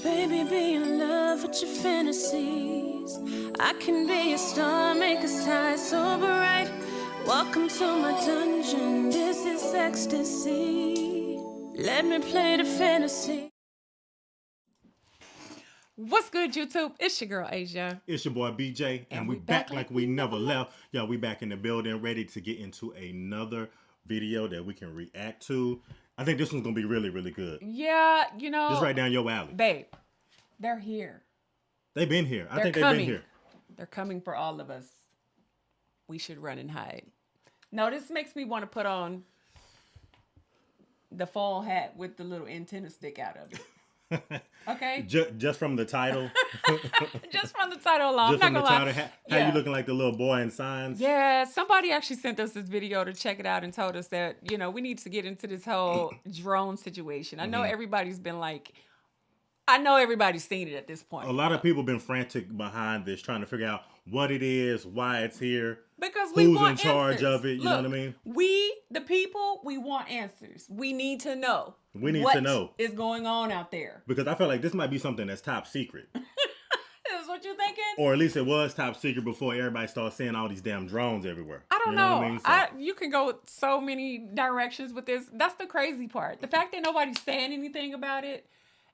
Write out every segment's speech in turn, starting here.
Baby, be in love with your fantasies. I can be a star, make a sky so bright. Welcome to my dungeon, this is ecstasy. Let me play the fantasy. What's good, YouTube? It's your girl, Asia. It's your boy, BJ, and we back like we never left. Yo, we back in the building, ready to get into another video that we can react to. I think this one's going to be really, really good. Yeah, you know. Just right down your alley. Babe, they're here. They've been here. I think they've been here. They're coming for all of us. We should run and hide. No, this makes me want to put on the fall hat with the little antenna stick out of it. Okay. Just from the title. Just from the title alone. Just I'm from not the gonna title. lie. How you looking like the little boy in Signs? Yeah, somebody actually sent us this video to check it out and told us that, you know, we need to get into this whole drone situation. I know everybody's been like, I know everybody's seen it at this point. A lot of people been frantic behind this, trying to figure out what it is, why it's here. Because we who's want in charge answers. of it, you Look, know what I mean? We, the people, we want answers. We need to know. We need what to know. Is going on out there. Because I feel like this might be something that's top secret. Is what you're thinking? Or at least it was top secret before everybody started seeing all these damn drones everywhere. I don't know. What I mean? So, You can go so many directions with this. That's the crazy part. The fact that nobody's saying anything about it.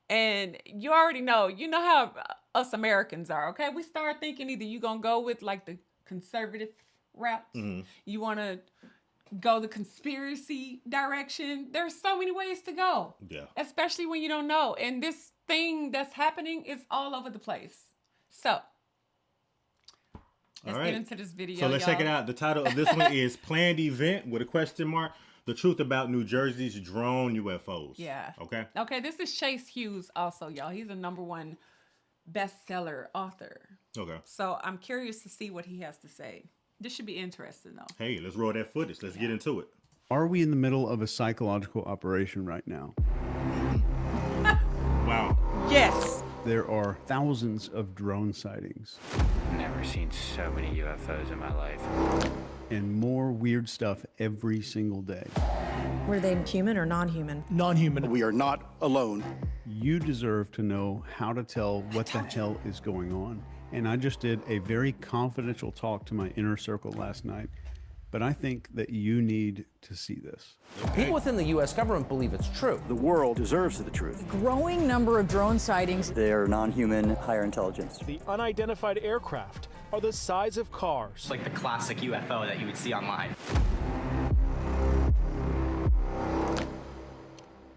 And you already know. You know how us Americans are, okay? We start thinking either you're going to go with like the conservative route. You want to go the conspiracy direction. There's so many ways to go. Yeah. Especially when you don't know. And this thing that's happening is all over the place. So, let's get into this video. So let's check it out. The title of this one is Planned Event with a question mark. The truth about New Jersey's drone UFOs. Yeah. Okay. Okay, this is Chase Hughes also, y'all. He's a #1 bestseller author. Okay. So I'm curious to see what he has to say. This should be interesting, though. Hey, let's roll that footage. Let's get into it. Are we in the middle of a psychological operation right now? Wow. Yes. There are thousands of drone sightings. Never seen so many UFOs in my life. And more weird stuff every single day. Were they human or non-human? Non-human. We are not alone. You deserve to know how to tell what the hell is going on. And I just did a very confidential talk to my inner circle last night. But I think that you need to see this. People within the U.S. government believe it's true. The world deserves the truth. Growing number of drone sightings. They are non-human, higher intelligence. The unidentified aircraft are the size of cars. Like the classic UFO that you would see online.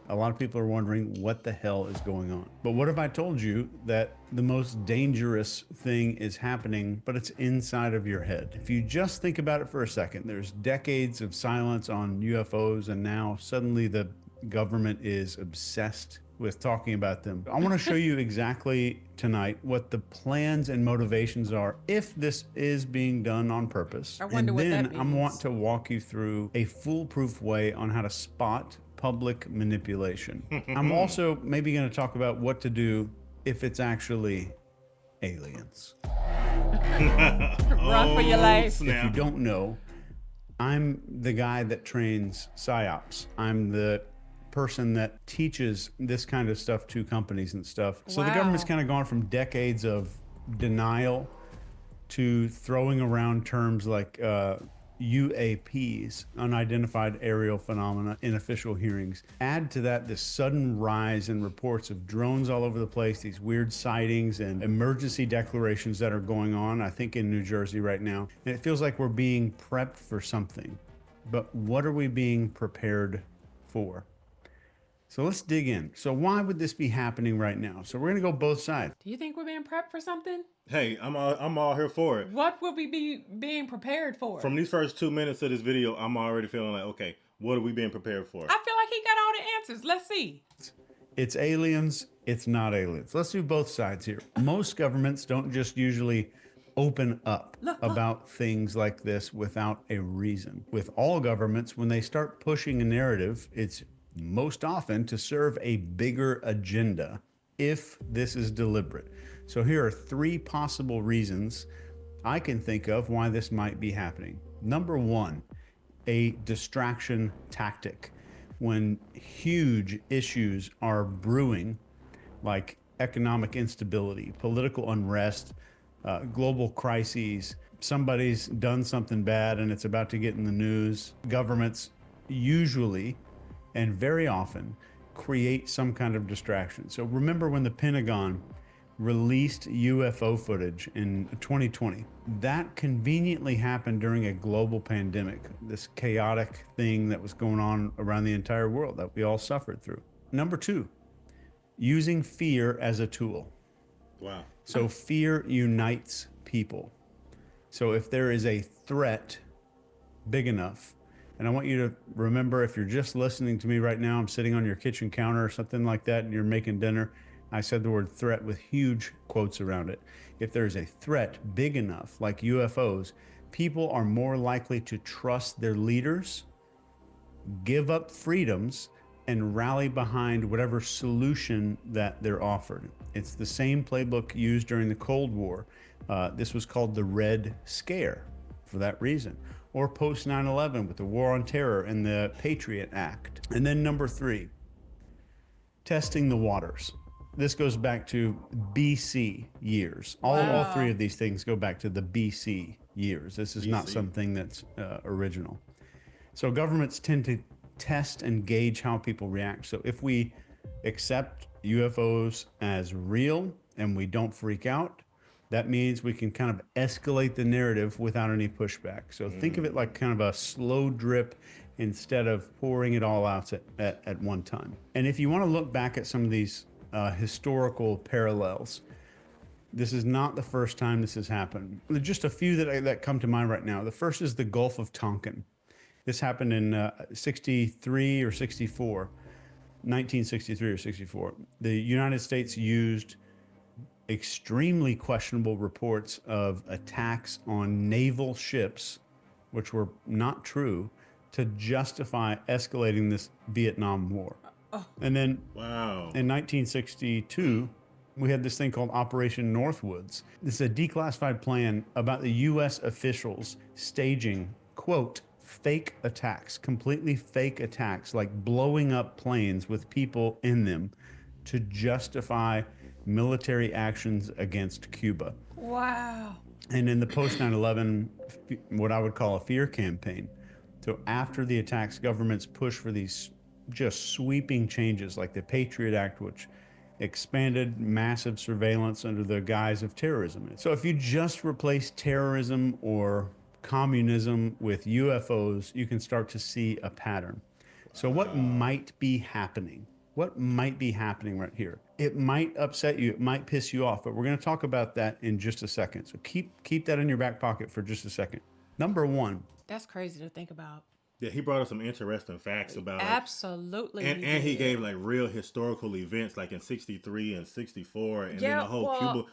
A lot of people are wondering what the hell is going on. But what if I told you that the most dangerous thing is happening, but it's inside of your head? If you just think about it for a second, there's decades of silence on UFOs, and now suddenly the government is obsessed with talking about them. I want to show you exactly tonight what the plans and motivations are if this is being done on purpose. I wonder what that And then I want to walk you through a foolproof way on how to spot public manipulation. I'm also maybe going to talk about what to do if it's actually aliens. Run for your life. Snap. If you don't know, I'm the guy that trains PsyOps. I'm the person that teaches this kind of stuff to companies and stuff. So the government's kind of gone from decades of denial to throwing around terms like UAPs, unidentified aerial phenomena, in official hearings. Add to that this sudden rise in reports of drones all over the place, these weird sightings and emergency declarations that are going on, I think in New Jersey right now. And it feels like we're being prepped for something. But what are we being prepared for? So let's dig in. So why would this be happening right now? So we're gonna go both sides. Do you think we're being prepped for something? Hey, I'm all here for it. What will we be being prepared for? From these first 2 minutes of this video, I'm already feeling like, okay, what are we being prepared for? I feel like he got all the answers. Let's see. It's aliens, it's not aliens. Let's do both sides here. Most governments don't just usually open up about things like this without a reason. With all governments, when they start pushing a narrative, it's most often to serve a bigger agenda if this is deliberate. So here are 3 possible reasons I can think of why this might be happening. Number 1, a distraction tactic. When huge issues are brewing, like economic instability, political unrest, global crises. Somebody's done something bad and it's about to get in the news. Governments usually and very often create some kind of distraction. So remember when the Pentagon released UFO footage in 2020. That conveniently happened during a global pandemic, this chaotic thing that was going on around the entire world that we all suffered through. Number 2, using fear as a tool. Wow. So fear unites people. So if there is a threat big enough, and I want you to remember, if you're just listening to me right now, I'm sitting on your kitchen counter or something like that and you're making dinner, I said the word threat with huge quotes around it. If there's a threat big enough, like UFOs, people are more likely to trust their leaders, give up freedoms, and rally behind whatever solution that they're offered. It's the same playbook used during the Cold War. This was called the Red Scare for that reason. Or post 9/11 with the War on Terror and the Patriot Act. And then number 3, testing the waters. This goes back to BC years. All 3 of these things go back to the BC years. This is not something that's original. So governments tend to test and gauge how people react. So if we accept UFOs as real and we don't freak out, that means we can kind of escalate the narrative without any pushback. So think of it like kind of a slow drip instead of pouring it all out at one time. And if you want to look back at some of these historical parallels, this is not the first time this has happened. Just a few that come to mind right now. The first is the Gulf of Tonkin. This happened in 63 or 64, 1963 or 64. The United States used extremely questionable reports of attacks on naval ships, which were not true, to justify escalating this Vietnam War. And then in 1962, we had this thing called Operation Northwoods. This is a declassified plan about the U.S. officials staging, quote, fake attacks, completely fake attacks, like blowing up planes with people in them to justify military actions against Cuba. Wow. And in the post 9/11, what I would call a fear campaign. So after the attacks, governments push for these just sweeping changes like the Patriot Act, which expanded massive surveillance under the guise of terrorism. So if you just replace terrorism or communism with UFOs, you can start to see a pattern. So what might be happening? What might be happening right here? It might upset you, it might piss you off, but we're going to talk about that in just a second. So keep that in your back pocket for just a second. Number 1. That's crazy to think about. Yeah, he brought us some interesting facts about absolutely, and he gave like real historical events like in 63 and 64 and then the whole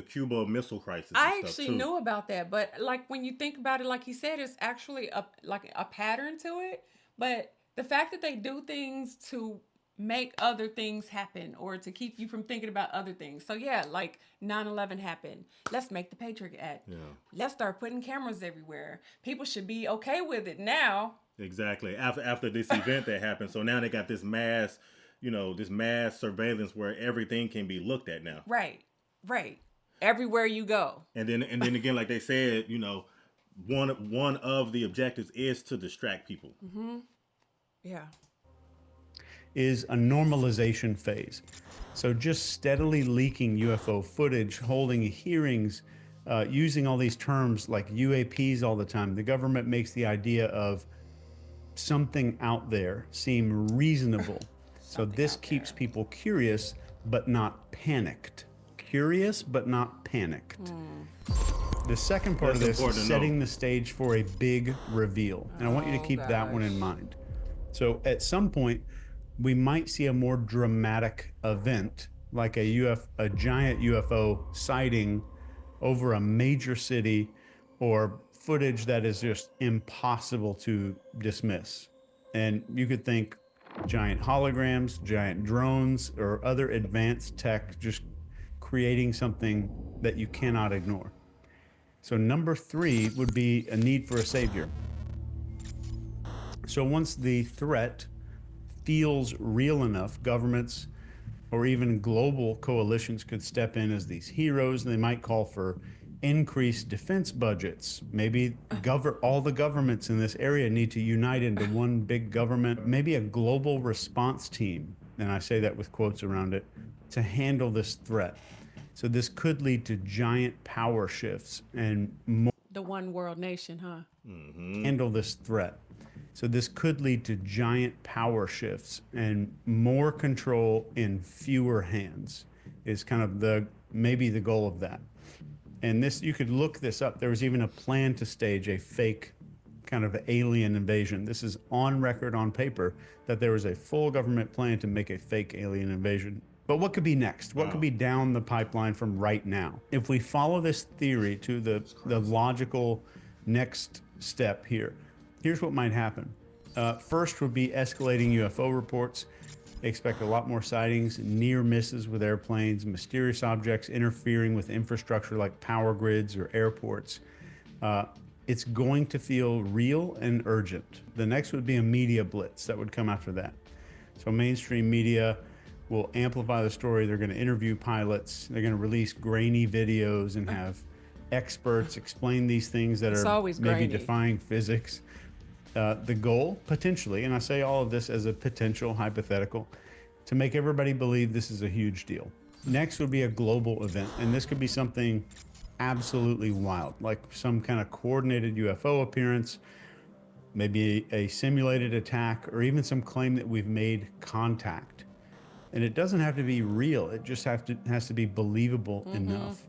Cuba Missile Crisis. I actually knew about that, but like when you think about it, like he said, it's actually a pattern to it. But the fact that they do things to make other things happen or to keep you from thinking about other things. So yeah, like 9/11 happened. Let's make the Patriot Act. Yeah. Let's start putting cameras everywhere. People should be okay with it now. Exactly. After this event that happened. So now they got this mass, this mass surveillance where everything can be looked at now. Right. Everywhere you go. And then again, like they said, one of the objectives is to distract people. Mm-hmm. Yeah. Is a normalization phase. So just steadily leaking UFO footage, holding hearings, using all these terms like UAPs all the time. The government makes the idea of something out there seem reasonable. So this keeps people curious, but not panicked. Curious, but not panicked. The second part of this is setting the stage for a big reveal. And I want you to keep that one in mind. So at some point, we might see a more dramatic event, like a giant UFO sighting over a major city, or footage that is just impossible to dismiss. And you could think giant holograms, giant drones, or other advanced tech just creating something that you cannot ignore. So number 3 would be a need for a savior. So once the threat feels real enough, governments or even global coalitions could step in as these heroes. They might call for increased defense budgets. Maybe all the governments in this area need to unite into one big government. Maybe a global response team, and I say that with quotes around it, to handle this threat. So this could lead to giant power shifts and more. The one world nation, huh? Handle this threat. So this could lead to giant power shifts and more control in fewer hands is kind of maybe the goal of that. And this, you could look this up. There was even a plan to stage a fake kind of alien invasion. This is on record on paper that there was a full government plan to make a fake alien invasion. But what could be next? What could be down the pipeline from right now? If we follow this theory to the logical next step here, here's what might happen. First would be escalating UFO reports. They expect a lot more sightings, near misses with airplanes, mysterious objects interfering with infrastructure like power grids or airports. It's going to feel real and urgent. The next would be a media blitz that would come after that. So mainstream media will amplify the story. They're going to interview pilots. They're going to release grainy videos and have experts explain these things that are maybe defying physics. The goal, potentially, and I say all of this as a potential hypothetical, to make everybody believe this is a huge deal. Next would be a global event, and this could be something absolutely wild, like some kind of coordinated UFO appearance, maybe a simulated attack, or even some claim that we've made contact. And it doesn't have to be real, it just has to be believable enough.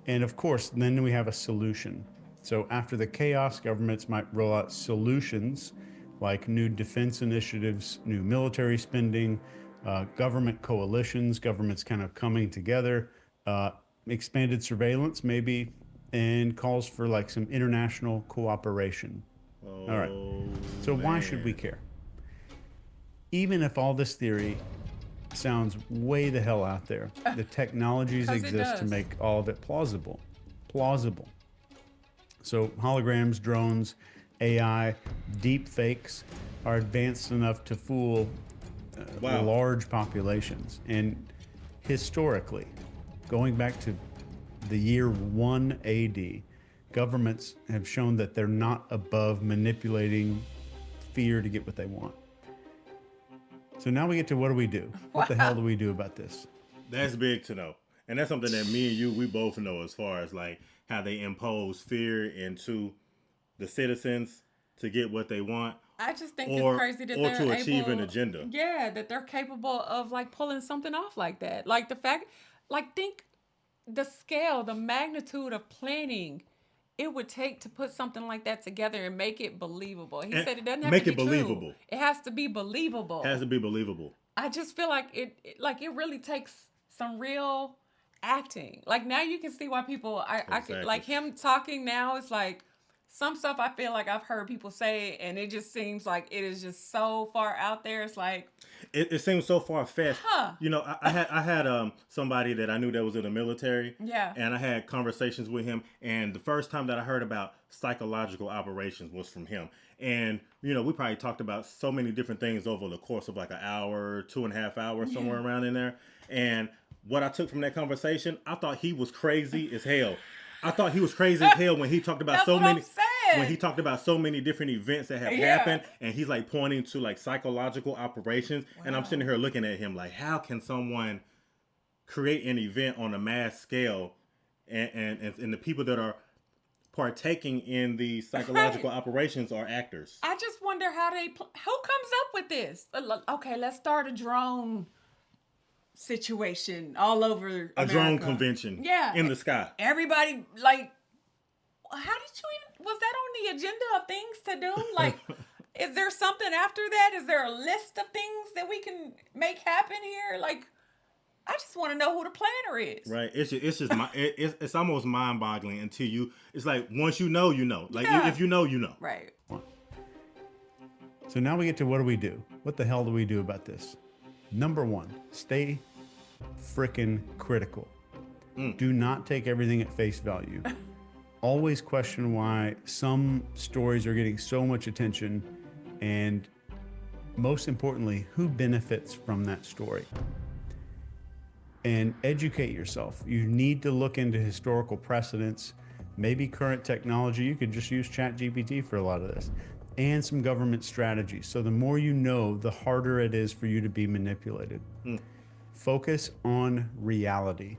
And of course, then we have a solution. So after the chaos, governments might roll out solutions like new defense initiatives, new military spending, government coalitions, governments kind of coming together, expanded surveillance maybe, and calls for like some international cooperation. All right, so why should we care? Even if all this theory sounds way the hell out there, the technologies exist to make all of it plausible. So holograms, drones, AI, deep fakes are advanced enough to fool large populations. And historically, going back to the year 1 AD, governments have shown that they're not above manipulating fear to get what they want. So now we get to what do we do? What the hell do we do about this? That's big to know. And that's something that me and you, we both know as far as like how they impose fear into the citizens to get what they want. I just think it's crazy that they're to achieve an agenda. Yeah, that they're capable of like pulling something off like that. Like the fact, like think the scale, the magnitude of planning it would take to put something like that together and make it believable. He said it doesn't have to be believable. True. It has to be believable. It has to be believable. I just feel like it really takes some real acting. Like now you can see why people I could like him talking now. It's like some stuff I feel like I've heard people say, and it just seems like it is just so far out there. It's like it seems so far-fetched. You know, I had somebody that I knew that was in the military. Yeah. And I had conversations with him, and the first time that I heard about psychological operations was from him. And you know, we probably talked about so many different things over the course of like an hour, 2.5 hours, somewhere around in there. And what I took from that conversation, I thought he was crazy as hell. I thought he was crazy as hell when he talked about when he talked about so many different events that have happened, and he's like pointing to like psychological operations. Wow. And I'm sitting here looking at him like, how can someone create an event on a mass scale, and the people that are partaking in the psychological operations are actors? I just wonder how who comes up with this? Okay, let's start a drone situation all over America. A drone convention in the sky. Everybody, like, how did you even, was that on the agenda of things to do? Like, is there something after that? Is there a list of things that we can make happen here? Like, I just want to know who the planner is. Right. It's just it's almost mind-boggling until you, it's like, once you know, you know. Like, if you know, you know. Right. So now we get to what do we do? What the hell do we do about this? Number one, stay frickin' critical. Do not take everything at face value. Always question why some stories are getting so much attention, and most importantly, who benefits from that story. and educate yourself. You need to look into historical precedents, maybe current technology. You could just use ChatGPT for a lot of this, and some government strategies. So the more you know, the harder it is for you to be manipulated. Focus on reality.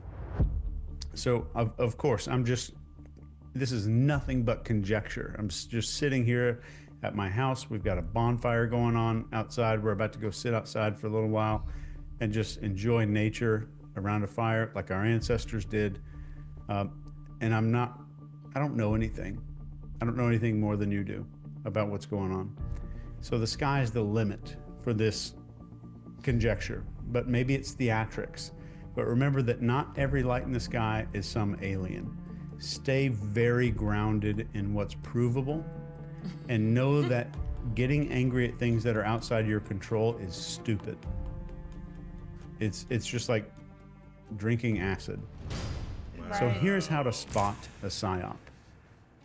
So of course, this is nothing but conjecture. I'm just sitting here at my house. We've got a bonfire going on outside. We're about to go sit outside for a little while and just enjoy nature around a fire like our ancestors did. And I don't know anything. I don't know anything more than you do about what's going on. So the sky's the limit for this conjecture, but maybe it's theatrics. But remember that not every light in the sky is some alien. Stay very grounded in what's provable and know that getting angry at things that are outside your control is stupid. It's just like drinking acid. Wow. So here's how to spot a psyop.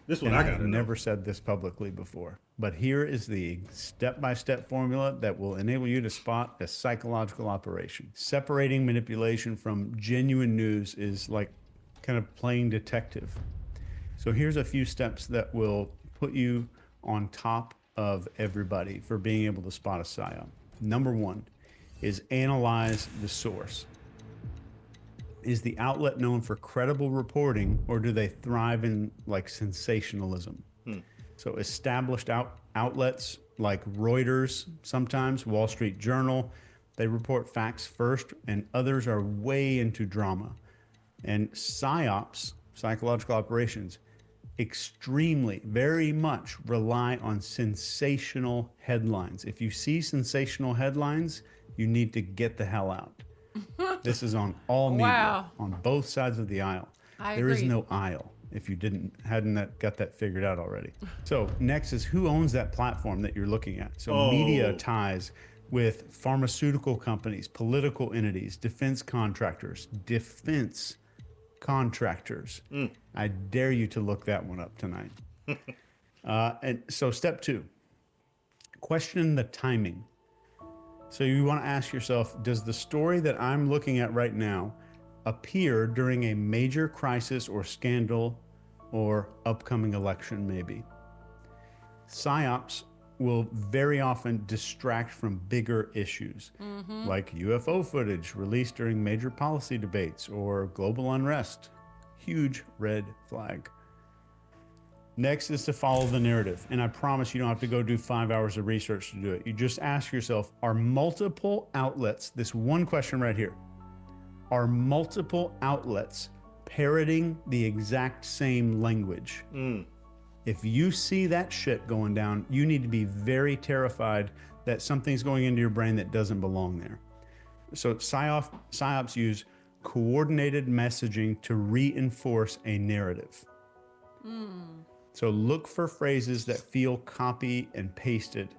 This one And I I've gotta know. never said this publicly before, but here is the step-by-step formula that will enable you to spot a psychological operation. Separating manipulation from genuine news is like kind of playing detective. So here's a few steps that will put you on top of everybody for being able to spot a psyop. Number one is analyze the source. Is the outlet known for credible reporting, or do they thrive in like sensationalism? So established outlets like Reuters, sometimes Wall Street Journal, they report facts first, and others are way into drama. And psyops, psychological operations, extremely, very much rely on sensational headlines. If you see sensational headlines, you need to get the hell out. This is on all media, on both sides of the aisle. There is no aisle if you hadn't got that figured out already. So next is who owns that platform that you're looking at. So media ties with pharmaceutical companies, political entities, defense contractors. I dare you to look that one up tonight. And so step two, question the timing. So you want to ask yourself, does the story that I'm looking at right now appear during a major crisis or scandal or upcoming election maybe? Psyops will very often distract from bigger issues, like UFO footage released during major policy debates or global unrest. Huge red flag. Next is to follow the narrative. And I promise you don't have to go do 5 hours of research to do it. You just ask yourself, are multiple outlets, this one question right here, are multiple outlets parroting the exact same language? If you see that shit going down, you need to be very terrified that something's going into your brain that doesn't belong there. So psyops use coordinated messaging to reinforce a narrative. So look for phrases that feel copy and pasted,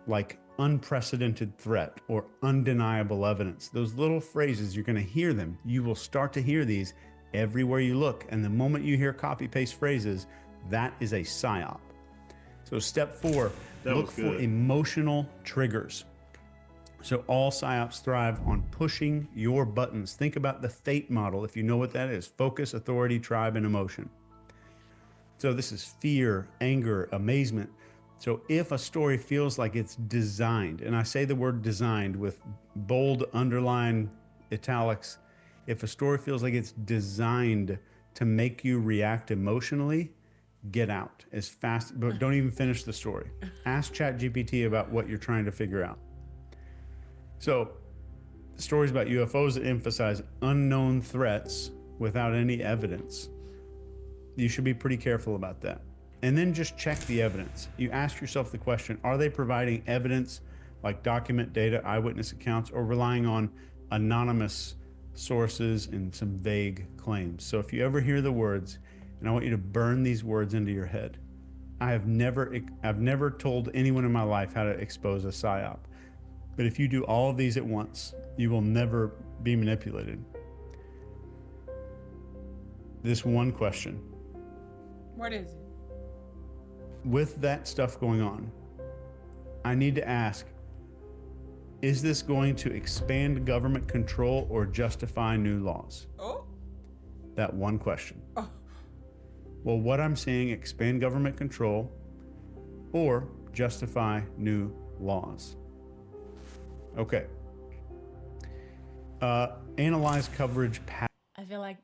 like unprecedented threat or undeniable evidence. Those little phrases, you're going to hear them. You will start to hear these everywhere you look. And the moment you hear copy paste phrases, that is a psyop. So step four, look for emotional triggers. So all psyops thrive on pushing your buttons. Think about the FATE model, if you know what that is: focus, authority, tribe, and emotion. So this is fear, anger, amazement. So if a story feels like it's designed, and I say the word designed with bold, underline, italics, if a story feels like it's designed to make you react emotionally, get out as fast, but don't even finish the story. Ask ChatGPT about what you're trying to figure out. So stories about UFOs that emphasize unknown threats without any evidence, you should be pretty careful about that. And then just check the evidence. You ask yourself the question, are they providing evidence like document data, eyewitness accounts, or relying on anonymous sources and some vague claims? So if you ever hear the words, and I want you to burn these words into your head. I've never told anyone in my life how to expose a psyop. But if you do all of these at once, you will never be manipulated. This one question. What is it? With that stuff going on, I need to ask, Is this going to expand government control or justify new laws? Oh. That one question. Oh. Will what I'm saying expand government control or justify new laws? Okay. Analyze coverage pattern. I feel like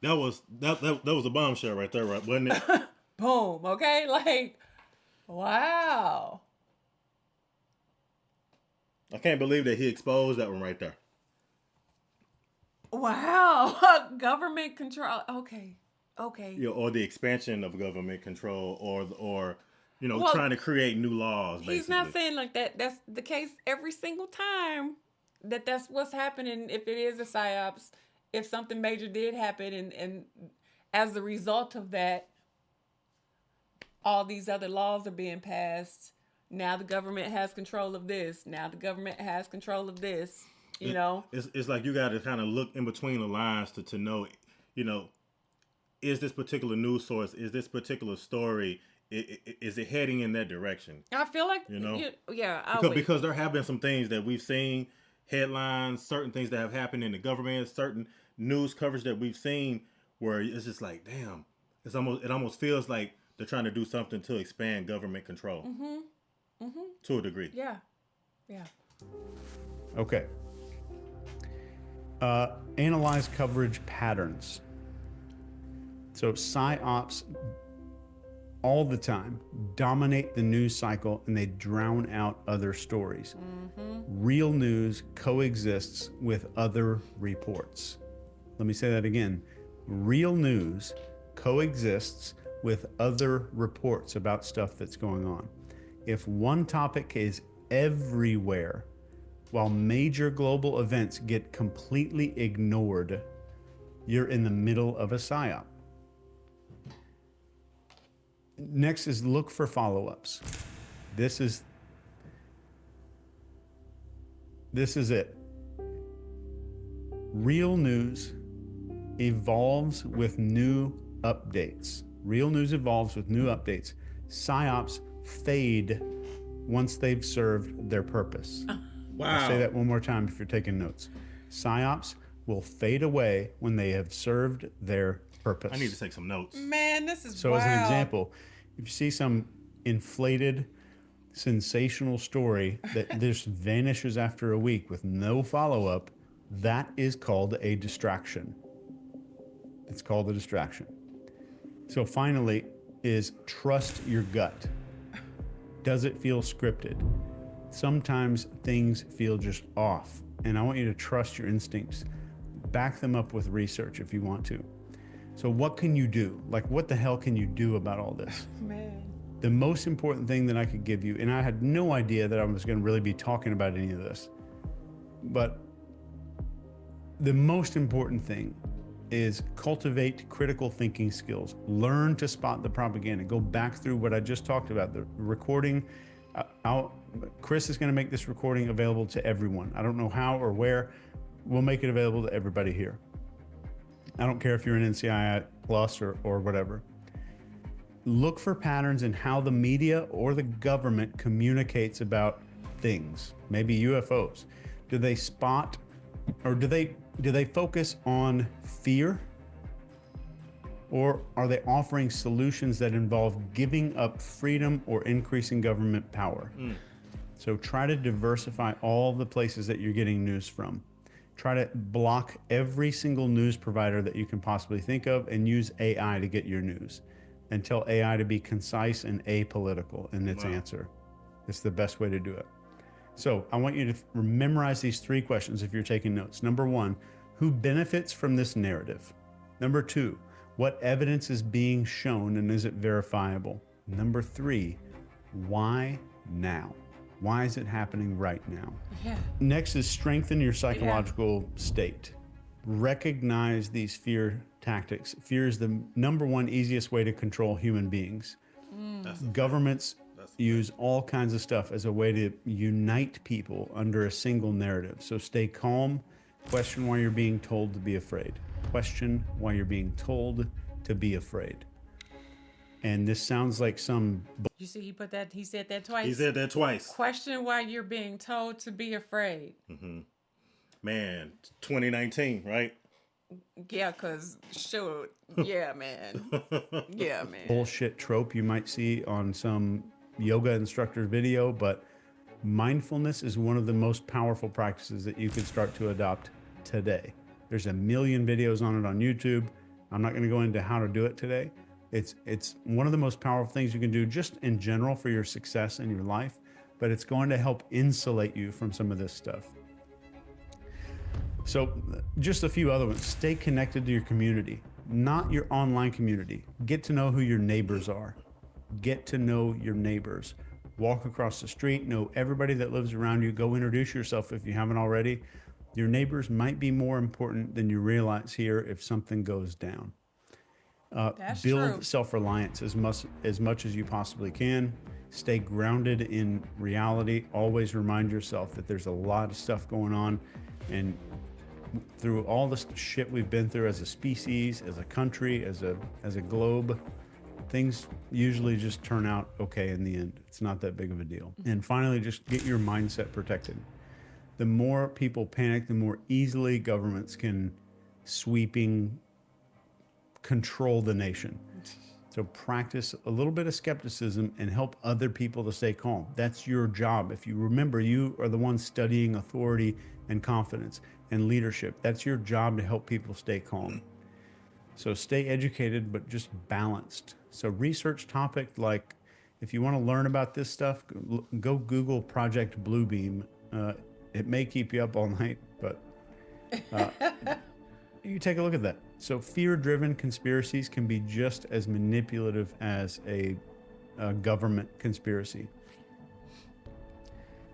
that was a bombshell right there, right? Wasn't it? boom. Okay, like wow. I can't believe that he exposed that one right there. Wow. Government control. Okay. You know, or the expansion of government control, or you know, Well, trying to create new laws. Basically. He's not saying like that. That's the case every single time. That's what's happening. If it is a psyops, if something major did happen, and as a result of that, all these other laws are being passed. Now the government has control of this. Now the government has control of this. You know, it's like you got to kind of look in between the lines to know, you know, is this particular news source, is this particular story, is it heading in that direction? I feel like, you know, yeah, because there have been some things that we've seen, headlines, certain things that have happened in the government, certain news coverage that we've seen where it's just like, damn, it almost feels like they're trying to do something to expand government control. To a degree. Yeah. Okay. Analyze coverage patterns. So psyops all the time dominate the news cycle and they drown out other stories. Real news coexists with other reports. Let me say that again. Real news coexists with other reports about stuff that's going on. If one topic is everywhere, while major global events get completely ignored, you're in the middle of a psyop. Next is look for follow-ups. This is it. Real news evolves with new updates. Real news evolves with new updates. Psyops fade once they've served their purpose. Wow. I'll say that one more time if you're taking notes. Psyops will fade away when they have served their purpose. I need to take some notes. Man, this is So wild. as an example, if you see some inflated, sensational story that just vanishes after a week with no follow-up, that is called a distraction. It's called a distraction. So finally is trust your gut. Does it feel scripted? Sometimes things feel just off, and I want you to trust your instincts. Back them up with research if you want to. So what can you do? Like, what the hell can you do about all this? Man. The most important thing that I could give you, and I had no idea that I was going to really be talking about any of this, but the most important thing is cultivate critical thinking skills. Learn to spot the propaganda. Go back through what I just talked about, the recording. Chris is going to make this recording available to everyone. I don't know how or where. We'll make it available to everybody here. I don't care if you're an NCII plus or whatever. Look for patterns in how the media or the government communicates about things, maybe UFOs. Do they spot, or do they focus on fear? Or are they offering solutions that involve giving up freedom or increasing government power? So try to diversify all the places that you're getting news from. Try to block every single news provider that you can possibly think of and use AI to get your news. And tell AI to be concise and apolitical in its answer. It's the best way to do it. So I want you to memorize these 3 questions if you're taking notes. Number 1, who benefits from this narrative? Number 2, what evidence is being shown and is it verifiable? Number 3, why now? Why is it happening right now? Yeah. Next is strengthen your psychological state. Recognize these fear tactics. Fear is the number 1 easiest way to control human beings. Governments use all kinds of stuff as a way to unite people under a single narrative. So stay calm. Question why you're being told to be afraid. Question why you're being told to be afraid. And this sounds like some... You see, he said that twice. He said that twice. Question why you're being told to be afraid. Mm-hmm. Man, 2019, right? Yeah, because sure. Yeah, man. Yeah, man. bullshit trope you might see on some yoga instructor video, but mindfulness is one of the most powerful practices that you can start to adopt today. There's a million videos on it on YouTube. I'm not going to go into how to do it today. It's one of the most powerful things you can do just in general for your success in your life, but it's going to help insulate you from some of this stuff. So just a few other ones. Stay connected to your community, not your online community. Get to know who your neighbors are. Get to know your neighbors. Walk across the street, know everybody that lives around you. Go introduce yourself if you haven't already. Your neighbors might be more important than you realize here if something goes down. Build self-reliance as much as you possibly can. Stay grounded in reality. Always remind yourself that there's a lot of stuff going on, and through all the shit we've been through as a species, as a country, as a globe, things usually just turn out okay in the end. It's not that big of a deal. And finally, just get your mindset protected. The more people panic, the more easily governments can sweeping control the nation. So practice a little bit of skepticism and help other people to stay calm. That's your job. If you remember, you are the one studying authority and confidence and leadership. That's your job, to help people stay calm. So stay educated, but just balanced. So research topic, like if you want to learn about this stuff, go Google Project Bluebeam. It may keep you up all night, but you take a look at that. So fear-driven conspiracies can be just as manipulative as a government conspiracy.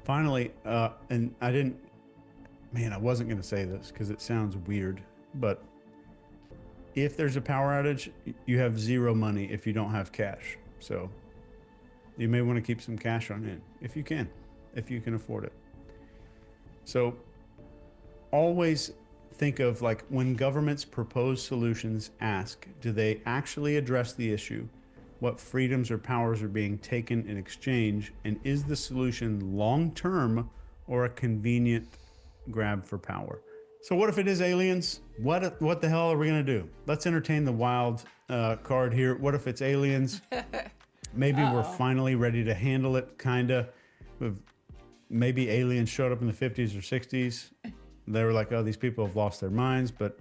Finally, and I wasn't going to say this because it sounds weird, but if there's a power outage, you have zero money if you don't have cash. So you may want to keep some cash on hand if you can afford it. So always think of, like, when governments propose solutions, ask, do they actually address the issue? What freedoms or powers are being taken in exchange? And is the solution long-term or a convenient grab for power? So what if it is aliens? What the hell are we going to do? Let's entertain the wild card here. What if it's aliens? Maybe we're finally ready to handle it, kind of. Maybe aliens showed up in the 50s or 60s. They were like, oh, these people have lost their minds, but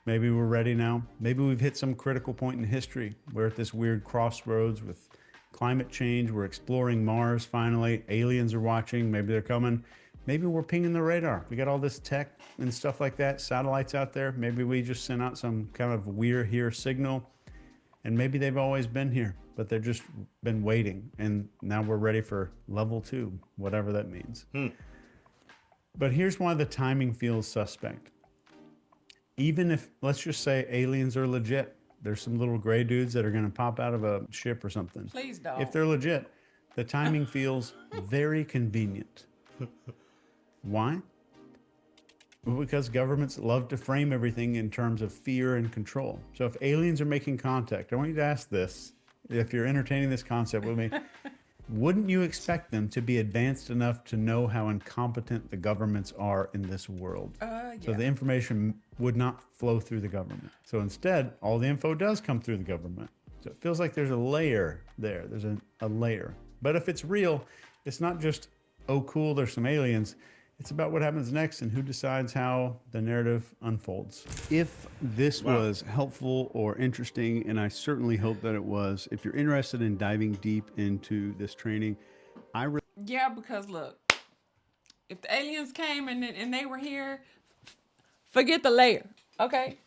maybe we're ready now. Maybe we've hit some critical point in history. We're at this weird crossroads with climate change. We're exploring Mars finally. Aliens are watching. Maybe they're coming. Maybe we're pinging the radar. We got all this tech and stuff like that, satellites out there. Maybe we just sent out some kind of we're here signal, and maybe they've always been here, but they've just been waiting. And now we're ready for level 2, whatever that means. But here's why the timing feels suspect. Even if, let's just say, aliens are legit, there's some little gray dudes that are going to pop out of a ship or something. Please don't. If they're legit, the timing feels very convenient. Why? Well, because governments love to frame everything in terms of fear and control. So if aliens are making contact, I want you to ask this, if you're entertaining this concept with me, wouldn't you expect them to be advanced enough to know how incompetent the governments are in this world? Yeah. So the information would not flow through the government. So instead, all the info does come through the government. So it feels like there's a layer there. There's a layer. But if it's real, it's not just, oh, cool, there's some aliens. It's about what happens next and who decides how the narrative unfolds. If this was helpful or interesting, and I certainly hope that it was, if you're interested in diving deep into this training, yeah, because look, if the aliens came and they were here, forget the layer, okay?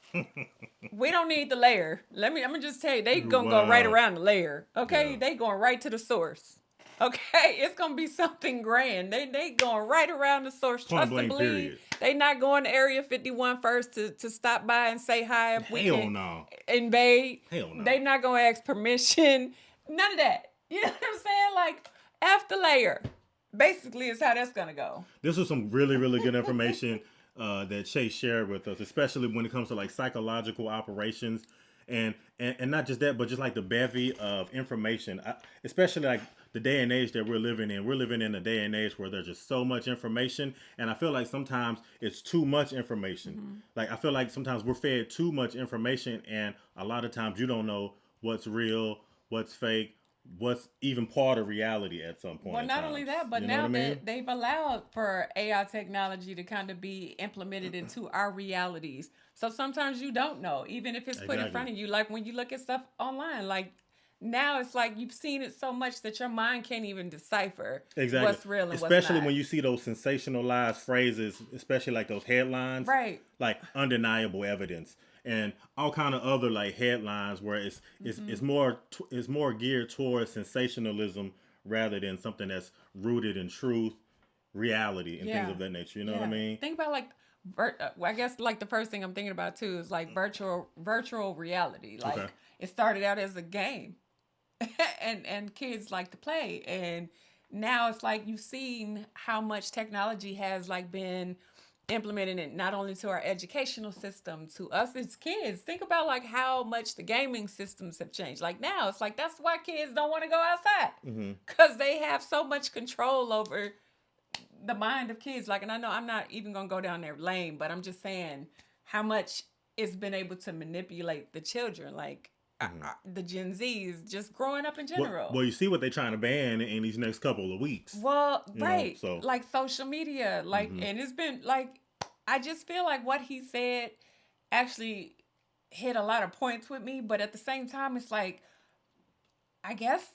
We don't need the layer. I'm gonna just tell you, they gonna go right around the layer, okay? Yeah. They going right to the source. Okay, it's gonna be something grand. They going right around the source. Trust and believe. They not going to Area 51 first to stop by and say hi if we can invade. Hell no. They not gonna ask permission. None of that. You know what I'm saying? Like, after layer, basically, is how that's gonna go. This was some really, really good information that Chase shared with us, especially when it comes to like psychological operations. and not just that, but just like the bevy of information, especially like the day and age that we're living in. We're living in a day and age where there's just so much information, and I feel like sometimes it's too much information. Like I feel like sometimes we're fed too much information, and a lot of times you don't know what's real, what's fake, what's even part of reality at some point. Well, not only that, but now that they've allowed for AI technology to kind of be implemented into our realities. So sometimes you don't know, even if it's put in front of you. Like when you look at stuff online, like now it's like you've seen it so much that your mind can't even decipher what's real and what's not. Especially when you see those sensationalized phrases, especially like those headlines. Right. Like undeniable evidence. And all kind of other like headlines where it's more geared towards sensationalism rather than something that's rooted in truth, reality, and things of that nature. You know what I mean? Think about like, I guess like the first thing I'm thinking about too is like virtual reality. Like it started out as a game, and kids like to play, and now it's like you've seen how much technology has like been implementing it not only to our educational system, to us as kids. Think about like how much the gaming systems have changed. Like now it's like that's why kids don't want to go outside, because they have so much control over the mind of kids. Like, and I know I'm not even gonna go down their lane, but I'm just saying how much it's been able to manipulate the children, like the Gen Zs just growing up in general. Well, you see what they're trying to ban in these next couple of weeks. Well, right. So like social media, like, and it's been like, I just feel like what he said actually hit a lot of points with me, but at the same time, it's like, I guess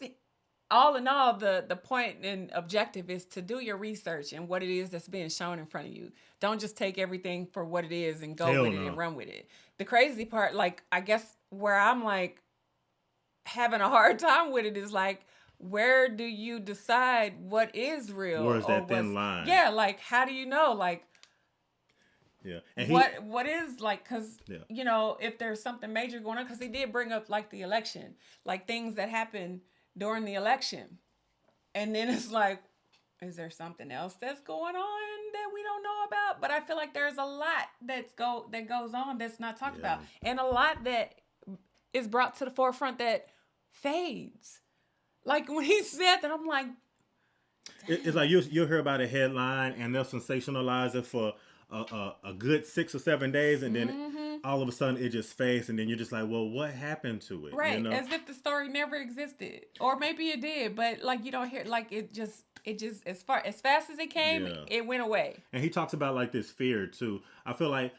all in all, the point and objective is to do your research and what it is that's being shown in front of you. Don't just take everything for what it is and go with it and run with it. The crazy part, like, I guess where I'm like having a hard time with it is like, where do you decide what is real? Where's that thin line? Yeah, like, how do you know? Like, and what is like, because you know, if there's something major going on, because he did bring up like the election, like things that happened during the election, and then it's like, is there something else that's going on that we don't know about? But I feel like there's a lot that goes on that's not talked about, and a lot that is brought to the forefront that fades. Like when he said that, I'm like, it's like you'll hear about a headline and they'll sensationalize it for a good 6 or 7 days, and then all of a sudden it just fades, and then you're just like, well, what happened to it? Right, you know? as if the story never existed, or maybe it did, but like you don't hear, like it just as fast as it came, it went away. And he talks about like this fear too. I feel like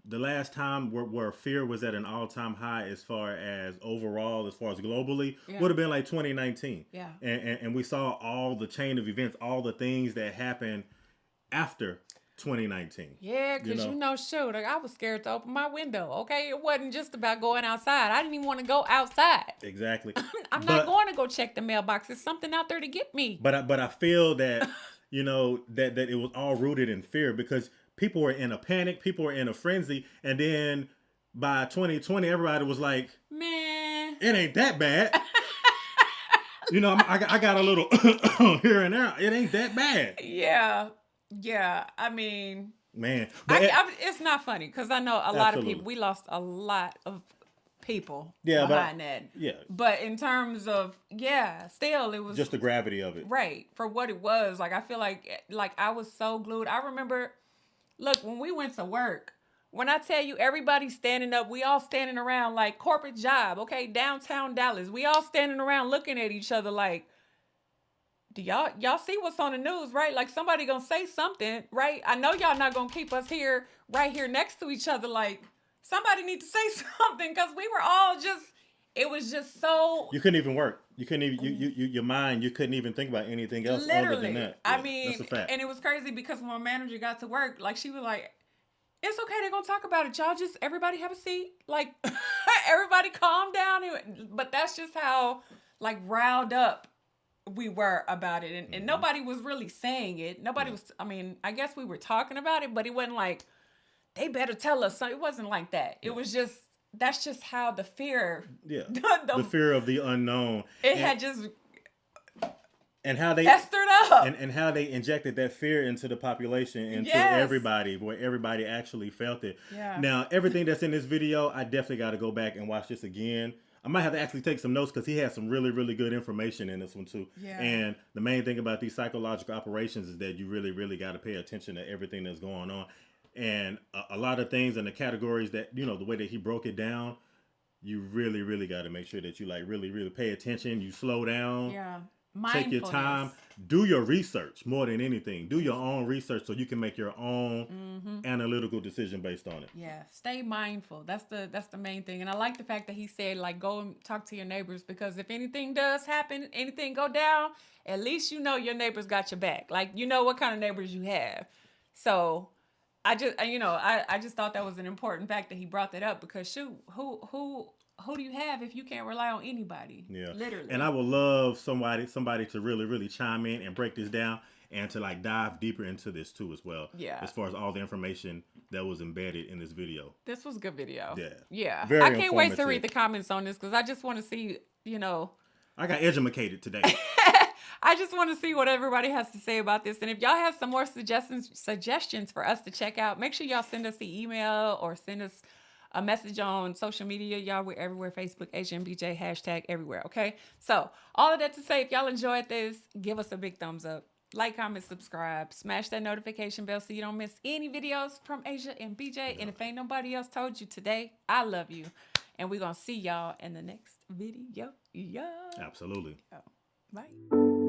the last time where fear was at an all-time high as far as overall, as far as globally, would have been like 2019. Yeah. And we saw all the chain of events, all the things that happened after 2019. Yeah, because shoot, like, I was scared to open my window. Okay, it wasn't just about going outside. I didn't even want to go outside. Exactly. I'm not going to go check the mailbox. There's something out there to get me. But I feel that that it was all rooted in fear, because people were in a panic, people were in a frenzy, and then by 2020, everybody was like, "Man, it ain't that bad." I got a little here and there. It ain't that bad. Yeah, I mean, man, it's not funny because I know a lot of people. We lost a lot of people behind that. Yeah, but in terms of still, it was just the gravity of it, right? For what it was, like I feel like I was so glued. I remember, look, when we went to work. When I tell you everybody's standing up, we all standing around like corporate job, okay, downtown Dallas. We all standing around looking at each other like, do y'all see what's on the news, right? Like somebody gonna say something, right? I know y'all not gonna keep us right here next to each other. Like somebody need to say something, because we were all it was just so. You couldn't even work. You couldn't even your mind. You couldn't even think about anything else other than that. I mean, that's a fact. And it was crazy because when my manager got to work, like she was like, "It's okay. They're gonna talk about it. Y'all just everybody have a seat. Like everybody calm down." But that's just how like riled up we were about it, and nobody was really saying it. Nobody was. I mean, I guess we were talking about it, but it wasn't like they better tell us something. It wasn't like that. It was just that's just how the fear. Yeah, the fear of the unknown. Had just And how they festered up. And how they injected that fear into the population, into everybody, where everybody actually felt it. Yeah. Now, everything that's in this video, I definitely got to go back and watch this again. I might have to actually take some notes because he has some really, really good information in this one too. Yeah. And the main thing about these psychological operations is that you really, really got to pay attention to everything that's going on. And a lot of things in the categories that, you know, the way that he broke it down, you really, really got to make sure that you like really, really pay attention. You slow down. Yeah. Take your time. Do your research more than anything. Do your own research so you can make your own analytical decision based on it. Yeah, stay mindful. That's the main thing. And I like the fact that he said, like, go and talk to your neighbors, because if anything does happen, anything go down, at least you know your neighbors got your back. Like, you know what kind of neighbors you have. So I just thought that was an important fact that he brought that up, because shoot, who do you have if you can't rely on anybody? Yeah, literally. And I would love somebody to really, really chime in and break this down and to like dive deeper into this too as well. Yeah. As far as all the information that was embedded in this video. This was a good video. Yeah. Yeah. Very I can't wait to informative. read the comments on this, because I just want to see, you know. I got educated today. I just want to see what everybody has to say about this. And if y'all have some more suggestions for us to check out, make sure y'all send us the email or send us a message on social media. Y'all, we're everywhere. Facebook, Asia and BJ, hashtag everywhere. Okay. So all of that to say, if y'all enjoyed this, give us a big thumbs up. Like, comment, subscribe, smash that notification bell so you don't miss any videos from Asia and BJ. And if ain't nobody else told you today, I love you. And we're going to see y'all in the next video. Yeah. Absolutely. Bye.